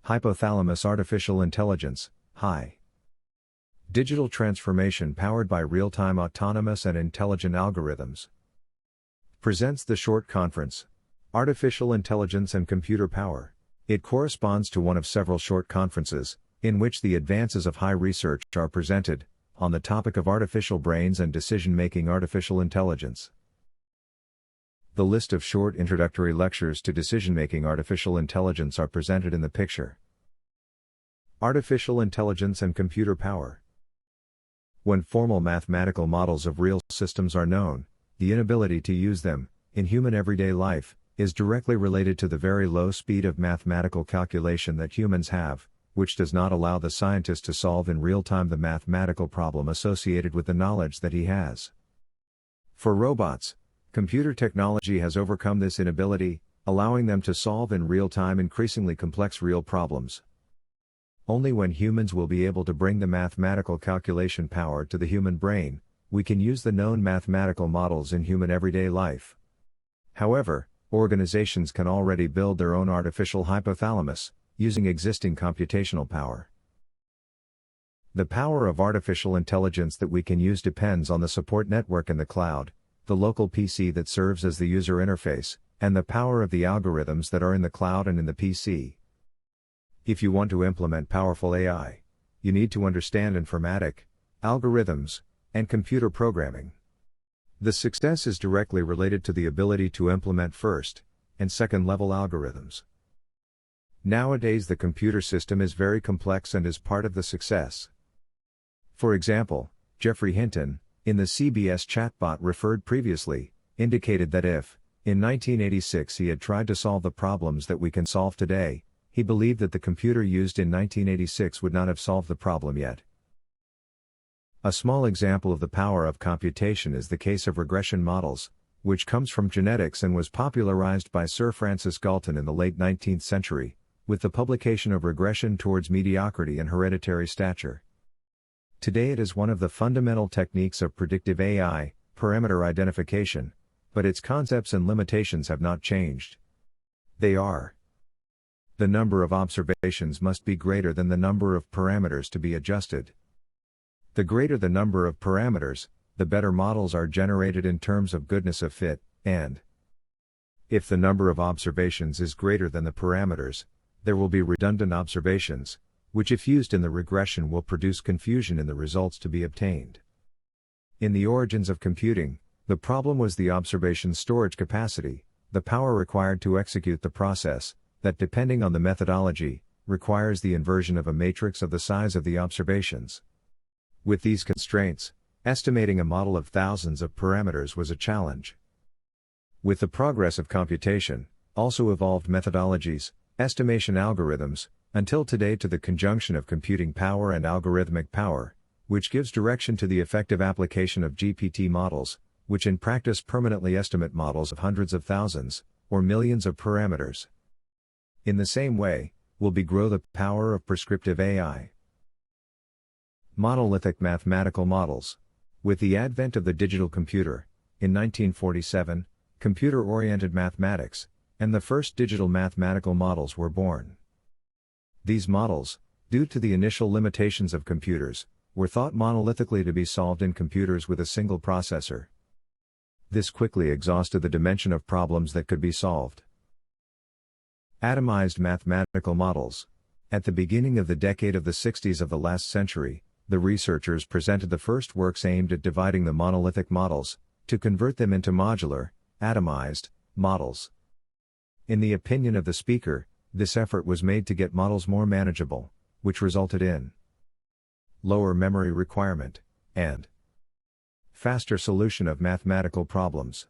Hypothalamus artificial intelligence, HI. Digital transformation powered by real-time autonomous and intelligent algorithms. Presents the short conference, Artificial Intelligence and Computer Power. It corresponds to one of several short conferences, in which the advances of HI research are presented, on the topic of artificial brains and decision-making artificial intelligence. The list of short introductory lectures to decision-making artificial intelligence are presented in the picture. Artificial Intelligence and Computer Power. When formal mathematical models of real systems are known, the inability to use them, in human everyday life, is directly related to the very low speed of mathematical calculation that humans have, which does not allow the scientist to solve in real time the mathematical problem associated with the knowledge that he has. For robots, computer technology has overcome this inability, allowing them to solve in real time increasingly complex real problems. Only when humans will be able to bring the mathematical calculation power to the human brain, we can use the known mathematical models in human everyday life. However, organizations can already build their own artificial hypothalamus, using existing computational power. The power of artificial intelligence that we can use depends on the support network in the cloud, the local PC that serves as the user interface, and the power of the algorithms that are in the cloud and in the PC. If you want to implement powerful AI, you need to understand informatic, algorithms, and computer programming. The success is directly related to the ability to implement first and second level algorithms. Nowadays, the computer system is very complex and is part of the success. For example, Geoffrey Hinton, in the CBS chatbot referred previously, indicated that if, in 1986, he had tried to solve the problems that we can solve today, he believed that the computer used in 1986 would not have solved the problem yet. A small example of the power of computation is the case of regression models, which comes from genetics and was popularized by Sir Francis Galton in the late 19th century, with the publication of Regression Towards Mediocrity and Hereditary Stature. Today it is one of the fundamental techniques of predictive AI, parameter identification, but its concepts and limitations have not changed. They are: the number of observations must be greater than the number of parameters to be adjusted. The greater the number of parameters, the better models are generated in terms of goodness of fit, and if the number of observations is greater than the parameters, there will be redundant observations, which if used in the regression will produce confusion in the results to be obtained. In the origins of computing, the problem was the observation storage capacity, the power required to execute the process, that depending on the methodology, requires the inversion of a matrix of the size of the observations. With these constraints, estimating a model of thousands of parameters was a challenge. With the progress of computation, also evolved methodologies, estimation algorithms, until today to the conjunction of computing power and algorithmic power, which gives direction to the effective application of GPT models, which in practice permanently estimate models of hundreds of thousands, or millions of parameters. In the same way, will grow the power of prescriptive AI. Monolithic mathematical models. With the advent of the digital computer, in 1947, computer-oriented mathematics, and the first digital mathematical models were born. These models, due to the initial limitations of computers, were thought monolithically to be solved in computers with a single processor. This quickly exhausted the dimension of problems that could be solved. Atomized mathematical models. At the beginning of the decade of the 60s of the last century, the researchers presented the first works aimed at dividing the monolithic models, to convert them into modular, atomized, models. In the opinion of the speaker, this effort was made to get models more manageable, which resulted in lower memory requirement, and faster solution of mathematical problems.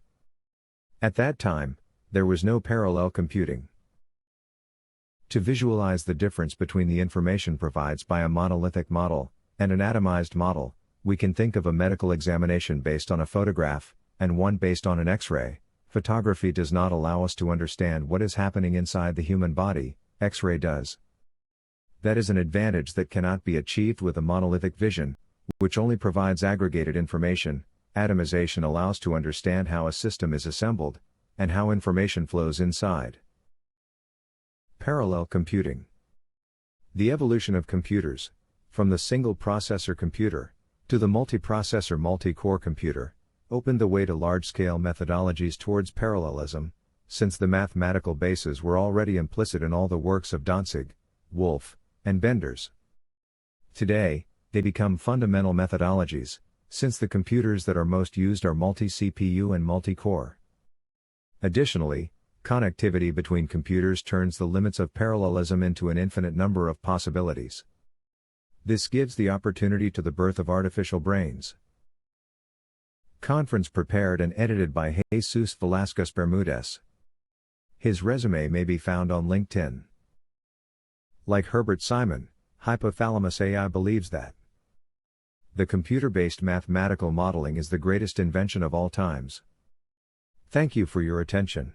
At that time, there was no parallel computing. To visualize the difference between the information provided by a monolithic model and an atomized model, we can think of a medical examination based on a photograph, and one based on an X-ray. Photography does not allow us to understand what is happening inside the human body, X-ray does. That is an advantage that cannot be achieved with a monolithic vision, which only provides aggregated information. Atomization allows to understand how a system is assembled, and how information flows inside. Parallel computing. The evolution of computers, from the single-processor computer to the multiprocessor multi-core computer, opened the way to large-scale methodologies towards parallelism, since the mathematical bases were already implicit in all the works of Dantzig, Wolff, and Benders. Today, they become fundamental methodologies, since the computers that are most used are multi-CPU and multi-core. Additionally, connectivity between computers turns the limits of parallelism into an infinite number of possibilities. This gives the opportunity to the birth of artificial brains. Conference prepared and edited by Jesus Velasquez Bermudez. His resume may be found on LinkedIn. Like Herbert Simon, Hypothalamus AI believes that the computer-based mathematical modeling is the greatest invention of all times. Thank you for your attention.